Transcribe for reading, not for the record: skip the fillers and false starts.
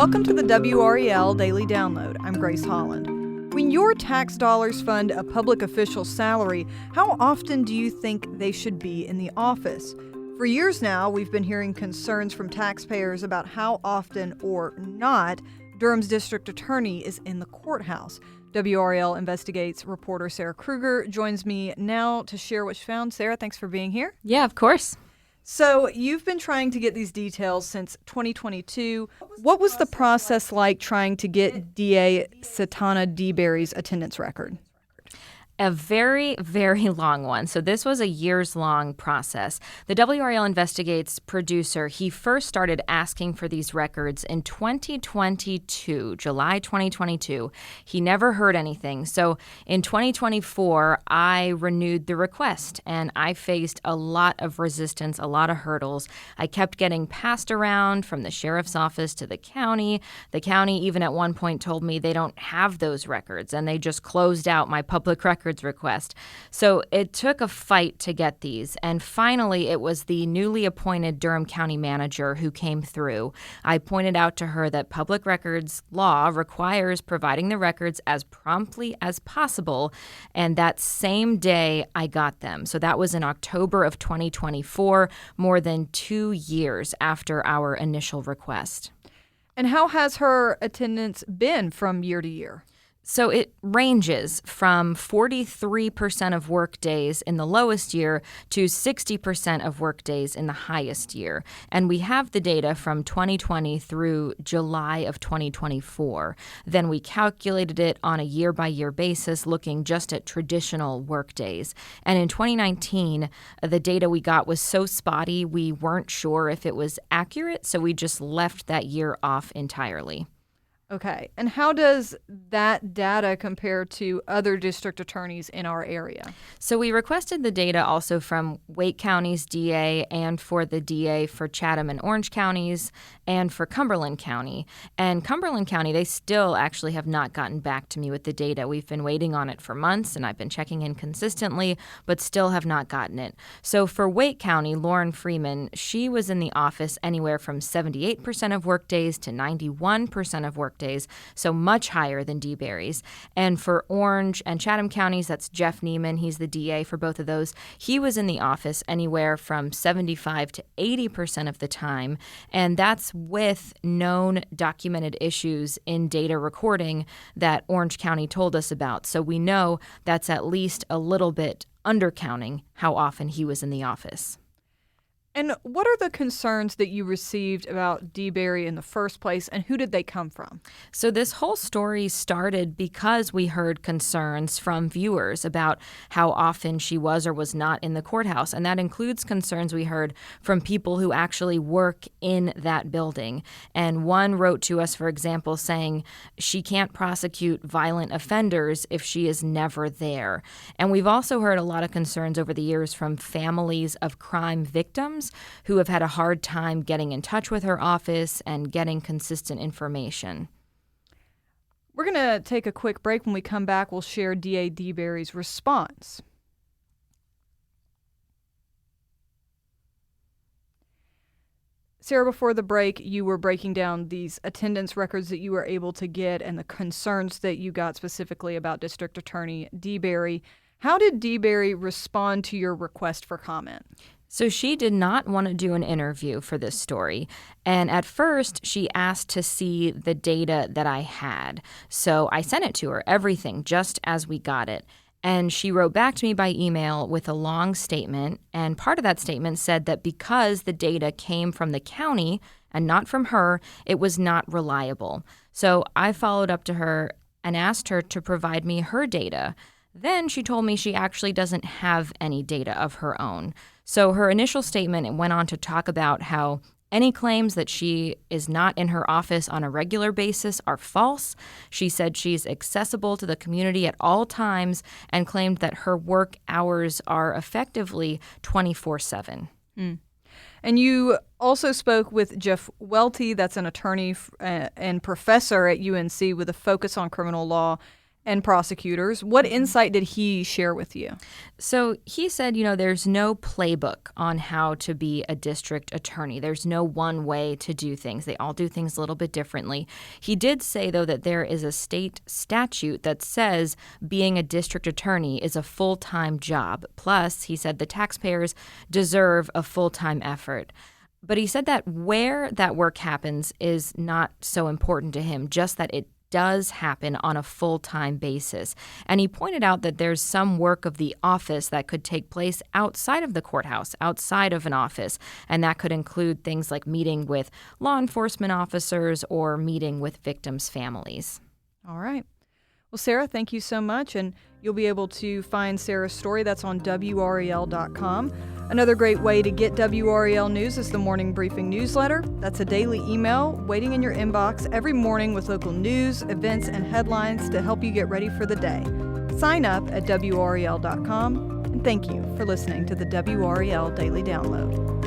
Welcome to the WRAL Daily Download. I'm Grace Holland. When your tax dollars fund a public official's salary, how often do you think they should be in the office? For years now, we've been hearing concerns from taxpayers about how often or not Durham's District Attorney is in the courthouse. WRAL Investigates reporter Sarah Krueger joins me now to share what she found. Sarah, thanks for being here. Yeah, of course. So you've been trying to get these details since 2022. What was the process like trying to get DA Satana DeBerry's attendance record? A very, very long one. So this was a years-long process. The WRAL Investigates producer, he first started asking for these records in 2022, July 2022. He never heard anything. So in 2024, I renewed the request, and I faced a lot of resistance, a lot of hurdles. I kept getting passed around from the sheriff's office to the county. The county even at one point told me they don't have those records, and they just closed out my public records request. So it took a fight to get these. And finally, it was the newly appointed Durham County manager who came through. I pointed out to her that public records law requires providing the records as promptly as possible. And that same day, I got them. So that was in October of 2024, more than 2 years after our initial request. And how has her attendance been from year to year? So it ranges from 43% of work days in the lowest year to 60% of work days in the highest year. And we have the data from 2020 through July of 2024. Then we calculated it on a year-by-year basis, looking just at traditional work days. And in 2019, the data we got was so spotty, we weren't sure if it was accurate, so we just left that year off entirely. Okay. And how does that data compare to other district attorneys in our area? So we requested the data also from Wake County's DA and for the DA for Chatham and Orange counties and for Cumberland County. And Cumberland County, they still actually have not gotten back to me with the data. We've been waiting on it for months, and I've been checking in consistently, but still have not gotten it. So for Wake County, Lauren Freeman, she was in the office anywhere from 78% of work days to 91% of work days, so much higher than DeBerry's. And for Orange and Chatham counties, that's Jeff Neiman. He's the DA for both of those. He was in the office anywhere from 75 to 80% of the time, and that's with known documented issues in data recording that Orange County told us about. So we know that's at least a little bit undercounting how often he was in the office. And what are the concerns that you received about DeBerry in the first place, and who did they come from? So this whole story started because we heard concerns from viewers about how often she was or was not in the courthouse. And that includes concerns we heard from people who actually work in that building. And one wrote to us, for example, saying she can't prosecute violent offenders if she is never there. And we've also heard a lot of concerns over the years from families of crime victims who have had a hard time getting in touch with her office and getting consistent information. We're going to take a quick break. When we come back, we'll share DA DeBerry's response. Sarah, before the break, you were breaking down these attendance records that you were able to get and the concerns that you got specifically about District Attorney DeBerry. How did DeBerry respond to your request for comment? So she did not want to do an interview for this story. And at first, she asked to see the data that I had. So I sent it to her, everything, just as we got it. And she wrote back to me by email with a long statement. And part of that statement said that because the data came from the county and not from her, it was not reliable. So I followed up to her and asked her to provide me her data. Then she told me she actually doesn't have any data of her own. So her initial statement went on to talk about how any claims that she is not in her office on a regular basis are false. She said she's accessible to the community at all times and claimed that her work hours are effectively 24/7. And you also spoke with Jeff Welty, that's an attorney and professor at UNC with a focus on criminal law. and prosecutors. What insight did he share with you? So he said, there's no playbook on how to be a district attorney. There's no one way to do things. They all do things a little bit differently. He did say, though, that there is a state statute that says being a district attorney is a full-time job. Plus, he said the taxpayers deserve a full-time effort. But he said that where that work happens is not so important to him, just that it does happen on a full-time basis. And he pointed out that there's some work of the office that could take place outside of the courthouse, outside of an office, and that could include things like meeting with law enforcement officers or meeting with victims' families. All right. Well, Sarah, thank you so much, and you'll be able to find Sarah's story. That's on WRAL.com. Another great way to get WRAL news is the Morning Briefing newsletter. That's a daily email waiting in your inbox every morning with local news, events, and headlines to help you get ready for the day. Sign up at WRAL.com, and thank you for listening to the WRAL Daily Download.